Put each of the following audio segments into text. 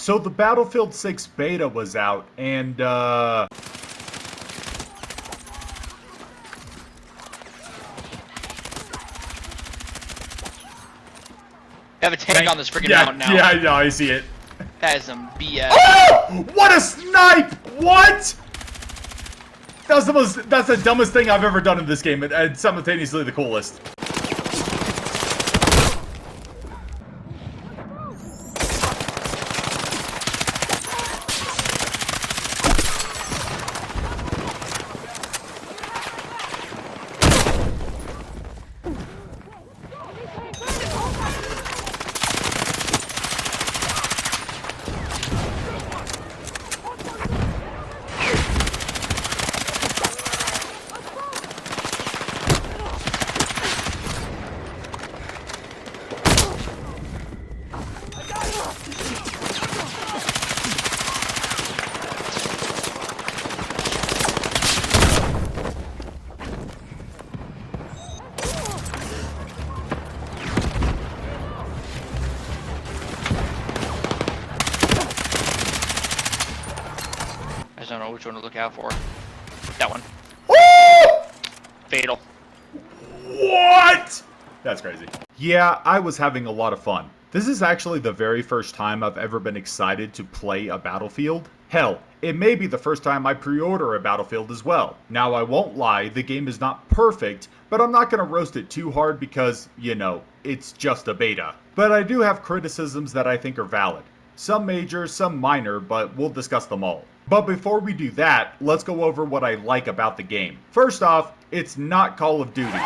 So the Battlefield 6 beta was out, and I have a tank on this freaking yeah, mountain now. yeah, I see it. That is some BS. Oh! What a snipe! What? That's the dumbest thing I've ever done in this game, and simultaneously the coolest. I just don't know which one to look out for. That one. Oh! Fatal. What? That's crazy. Yeah, I was having a lot of fun. This is actually the very first time I've ever been excited to play a Battlefield. Hell, it may be the first time I pre-order a Battlefield as well. Now, I won't lie, the game is not perfect, but I'm not going to roast it too hard because, you know, it's just a beta. But I do have criticisms that I think are valid. Some major, some minor, but we'll discuss them all. But before we do that, let's go over what I like about the game. First off, it's not Call of Duty.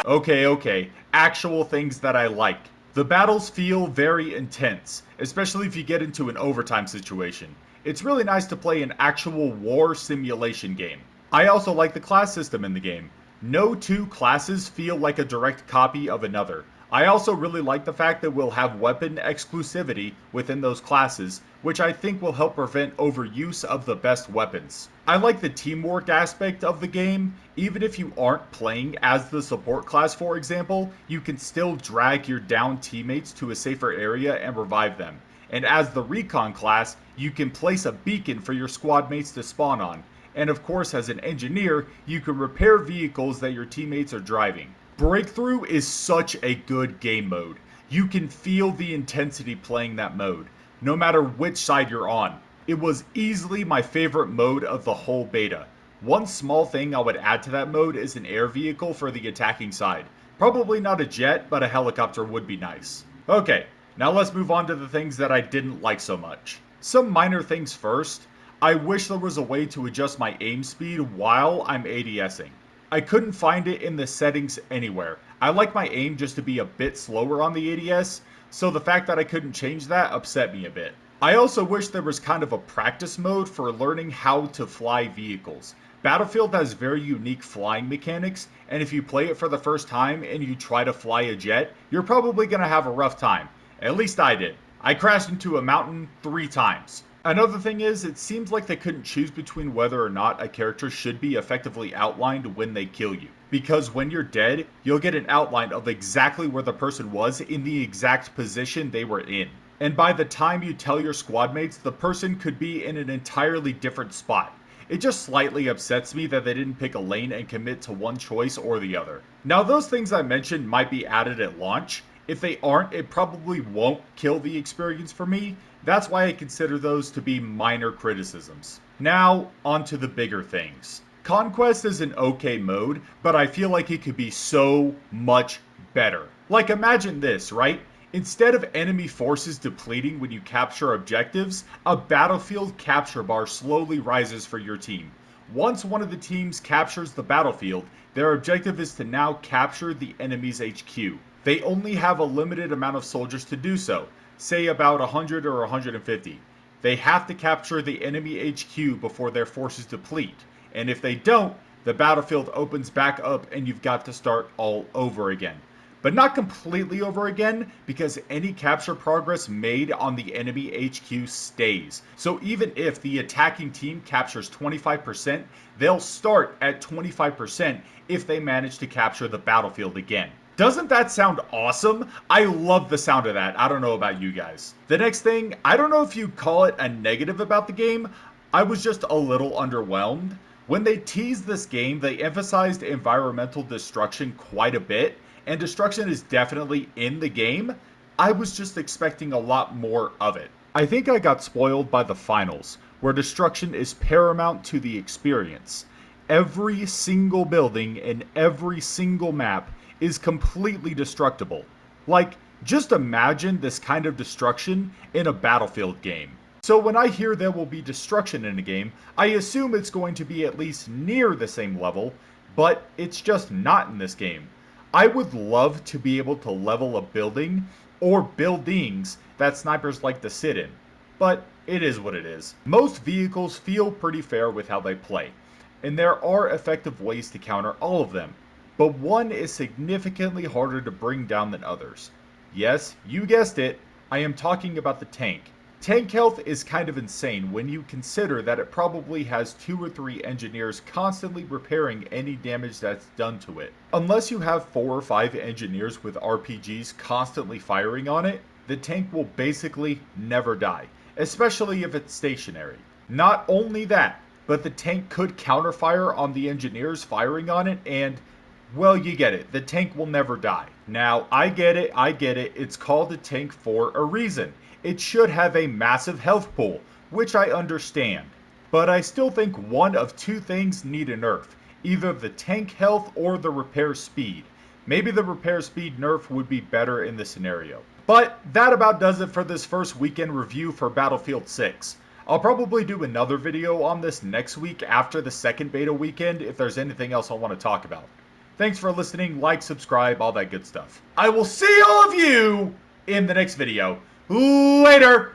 Okay, actual things that I like. The battles feel very intense, especially if you get into an overtime situation. It's really nice to play an actual war simulation game. I also like the class system in the game. No two classes feel like a direct copy of another. I also really like the fact that we'll have weapon exclusivity within those classes, which I think will help prevent overuse of the best weapons. I like the teamwork aspect of the game. Even if you aren't playing as the support class, for example, you can still drag your downed teammates to a safer area and revive them. And as the recon class, you can place a beacon for your squad mates to spawn on. And of course, as an engineer, you can repair vehicles that your teammates are driving. Breakthrough is such a good game mode. You can feel the intensity playing that mode, no matter which side you're on. It was easily my favorite mode of the whole beta. One small thing I would add to that mode is an air vehicle for the attacking side. Probably not a jet, but a helicopter would be nice. Okay, now let's move on to the things that I didn't like so much. Some minor things first. I wish there was a way to adjust my aim speed while I'm ADSing. I couldn't find it in the settings anywhere. I like my aim just to be a bit slower on the ADS, so the fact that I couldn't change that upset me a bit. I also wish there was kind of a practice mode for learning how to fly vehicles. Battlefield has very unique flying mechanics, and if you play it for the first time and you try to fly a jet, you're probably going to have a rough time. At least I did. I crashed into a mountain 3 times. Another thing is, it seems like they couldn't choose between whether or not a character should be effectively outlined when they kill you. Because when you're dead, you'll get an outline of exactly where the person was in the exact position they were in. And by the time you tell your squad mates, the person could be in an entirely different spot. It just slightly upsets me that they didn't pick a lane and commit to one choice or the other. Now, those things I mentioned might be added at launch. If they aren't, it probably won't kill the experience for me. That's why I consider those to be minor criticisms. Now, on to the bigger things. Conquest is an okay mode, but I feel like it could be so much better. Like, imagine this, right? Instead of enemy forces depleting when you capture objectives, a battlefield capture bar slowly rises for your team. Once one of the teams captures the battlefield, their objective is to now capture the enemy's HQ. They only have a limited amount of soldiers to do so, say about 100 or 150. They have to capture the enemy HQ before their forces deplete, and if they don't, the battlefield opens back up and you've got to start all over again. But not completely over again, because any capture progress made on the enemy HQ stays. So even if the attacking team captures 25%, they'll start at 25% if they manage to capture the battlefield again. Doesn't that sound awesome? I love the sound of that. I don't know about you guys. The next thing, I don't know if you call it a negative about the game. I was just a little underwhelmed. When they teased this game, they emphasized environmental destruction quite a bit, and destruction is definitely in the game. I was just expecting a lot more of it. I think I got spoiled by the finals, where destruction is paramount to the experience. Every single building in every single map is completely destructible. Like, just imagine this kind of destruction in a Battlefield game. So when I hear there will be destruction in a game, I assume it's going to be at least near the same level, but it's just not in this game. I would love to be able to level a building or buildings that snipers like to sit in, but it is what it is. Most vehicles feel pretty fair with how they play, and there are effective ways to counter all of them, but one is significantly harder to bring down than others. Yes, you guessed it, I am talking about the tank. Tank health is kind of insane when you consider that it probably has 2 or 3 engineers constantly repairing any damage that's done to it. Unless you have 4 or 5 engineers with RPGs constantly firing on it, the tank will basically never die, especially if it's stationary. Not only that, but the tank could counterfire on the engineers firing on it and, well, you get it, the tank will never die. Now, I get it, it's called a tank for a reason. It should have a massive health pool, which I understand. But I still think one of 2 things need a nerf. Either the tank health or the repair speed. Maybe the repair speed nerf would be better in this scenario. But that about does it for this first weekend review for Battlefield 6. I'll probably do another video on this next week after the second beta weekend if there's anything else I want to talk about. Thanks for listening, like, subscribe, all that good stuff. I will see all of you in the next video. Later!